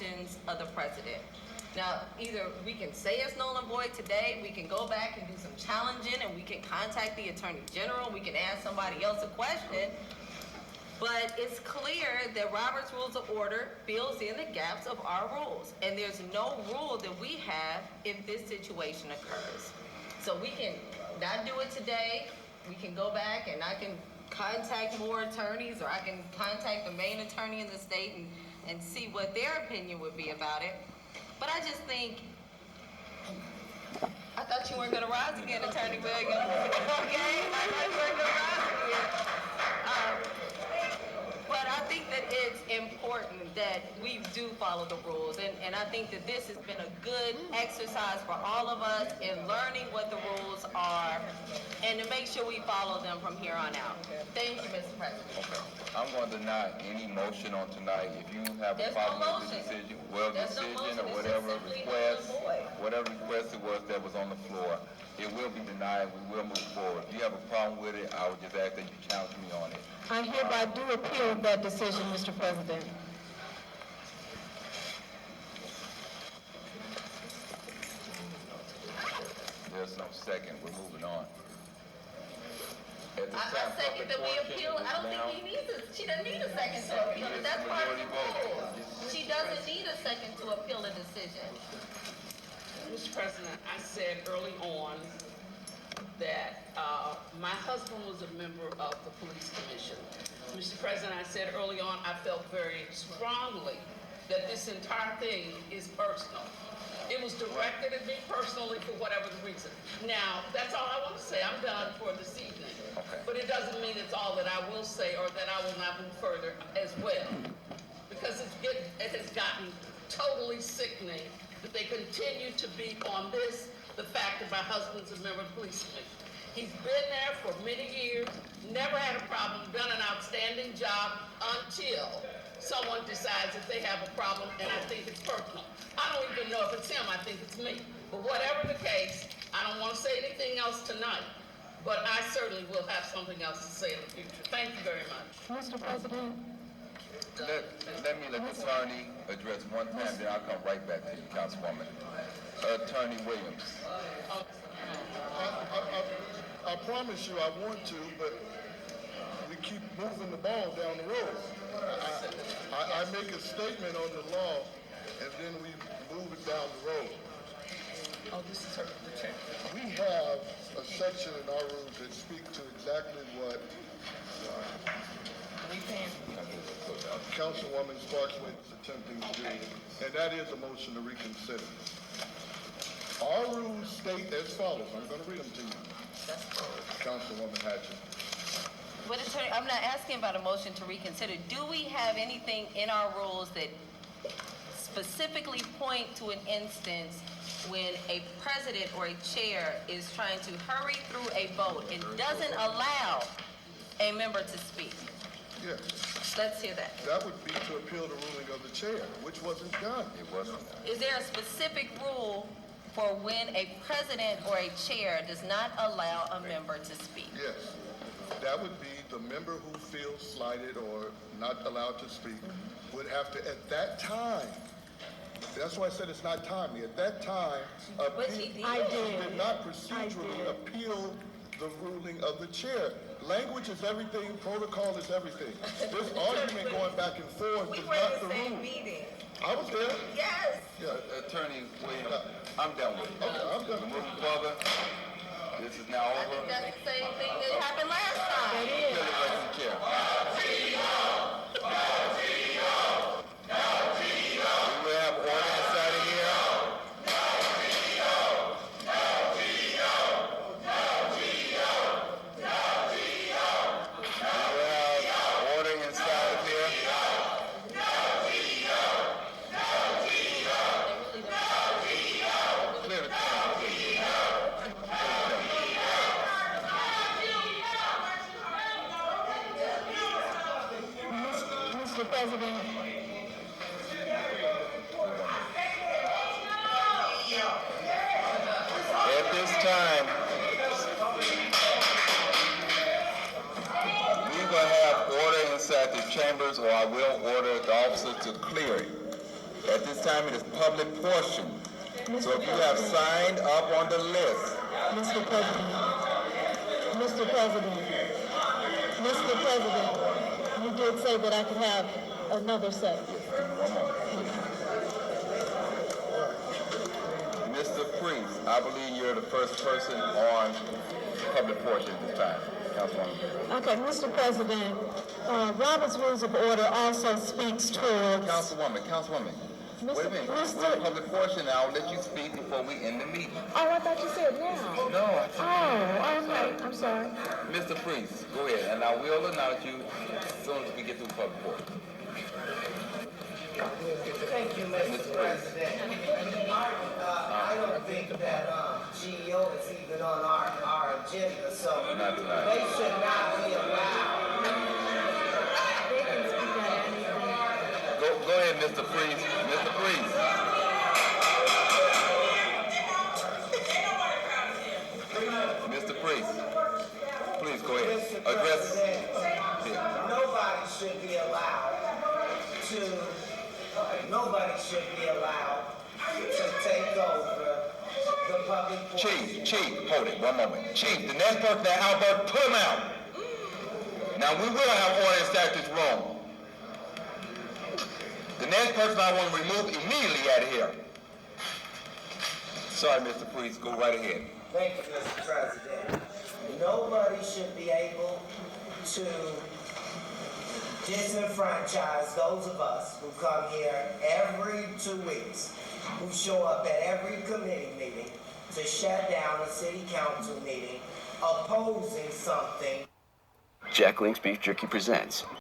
actions of the president. Now, either we can say it's null and void today, we can go back and do some challenging, and we can contact the Attorney General, we can ask somebody else a question, but it's clear that Robert's Rules of Order fills in the gaps of our rules, and there's no rule that we have if this situation occurs. So we can not do it today, we can go back and I can contact more attorneys, or I can contact the main attorney in the state and see what their opinion would be about it. But I just think, I thought you weren't gonna rise again, Attorney Williams. Okay, I thought you weren't gonna rise again. But I think that it's important that we do follow the rules, and I think that this has been a good exercise for all of us in learning what the rules are, and to make sure we follow them from here on out. Thank you, Mr. President. Okay. I'm going to deny any motion on tonight. If you have a There's problem no with the motion. decision, There's no motion. or It's whatever just simply request, null and void. whatever request it was that was on the floor, it will be denied. We will move forward. If you have a problem with it, I would just ask that you challenge me on it. I hereby do appeal that decision, Mr. President. There's no second. We're moving on. At this I time, second that we public appeal. portion I don't is now- think she doesn't need a second to appeal it. That's part of the rules. She doesn't need a second to appeal a decision. Mr. President, I said early on that my husband was a member of the police commission. Mr. President, I said early on, I felt very strongly that this entire thing is personal. It was directed at me personally for whatever the reason. Now, that's all I want to say. I'm done for this evening. Okay. But it doesn't mean it's all that I will say or that I will not move further as well. Because it has gotten totally sickening that they continue to be on this, the fact that my husband's a member of the police commission. He's been there for many years, never had a problem, done an outstanding job until someone decides that they have a problem, and I think it's personal. I don't even know if it's him, I think it's me. But whatever the case, I don't want to say anything else tonight, but I certainly will have something else to say in the future. Thank you very much. Mr. President, Let me let the attorney address one time, then I'll come right back to you, Councilwoman. Attorney Williams. I promise you I want to, but we keep moving the ball down the road. I make a statement on the law, and then we move it down the road. Oh, this is the chair. We have a section in our rules that speak to exactly what Councilwoman Sparksman is attempting to do, and that is a motion to reconsider. Our rules state as follows. I'm going to read them to you, Councilwoman Hatchett. But Attorney, I'm not asking about a motion to reconsider. Do we have anything in our rules that specifically point to an instance when a president or a chair is trying to hurry through a vote and doesn't allow a member to speak? Yes, Let's hear that. that would be to appeal the ruling of the chair, which wasn't done. It wasn't. Is there a specific rule for when a president or a chair does not allow a member to speak? Yes, that would be the member who feels slighted or not allowed to speak would have to, at that time, that's why I said it's not timely, at that time, But she did. I she did. did not procedurally appeal the ruling of the chair. Language is everything, protocol is everything. This argument going back and forth We is were in not the the same rule. meeting. I was there. Yes. Yeah, Attorney Williams, I'm done with it. okay, I'm done. Moving further. This is now I over. think that's the same thing that happened last time. Appeal the rest of the chair. We will have order inside of here. We will have order inside of here. Clear the table, please. Mr. President, At this time, we will have order inside the chambers, or I will order the officer to clear it. At this time, it is public portion. So if you have signed up on the list, Mr. President, Mr. President, Mr. President, you did say that I could have another say. Mr. Priest, I believe you're the first person on public portion at this time. Councilwoman. Okay, Mr. President, Robert's Rules of Order also speaks towards... Councilwoman. Wait a minute. Mr. We're in public portion now. I'll let you speak before we end the meeting. Oh, I thought you said now. No. Oh, okay, I'm sorry. Mr. Priest, go ahead, and I will announce you as soon as we get through public portion. Thank you, Mr. President. I don't think that GEO is even on our agenda, so Not tonight. they should not be allowed. Go ahead, Mr. Priest. Mr. Priest. Mr. Priest, please go ahead. Mr. Address. President, Yeah. nobody should be allowed to take over the public portion. Chief, hold it, one moment. Chief, the next person that Albert, put him out. Now, we will have order and statutes wrong. The next person I want to remove immediately out of here. Sorry, Mr. Priest, go right ahead. Thank you, Mr. President. Nobody should be able to disenfranchise those of us who come here every 2 weeks, who show up at every committee meeting to shut down a city council meeting opposing something. Jack Link's Beef Jerky presents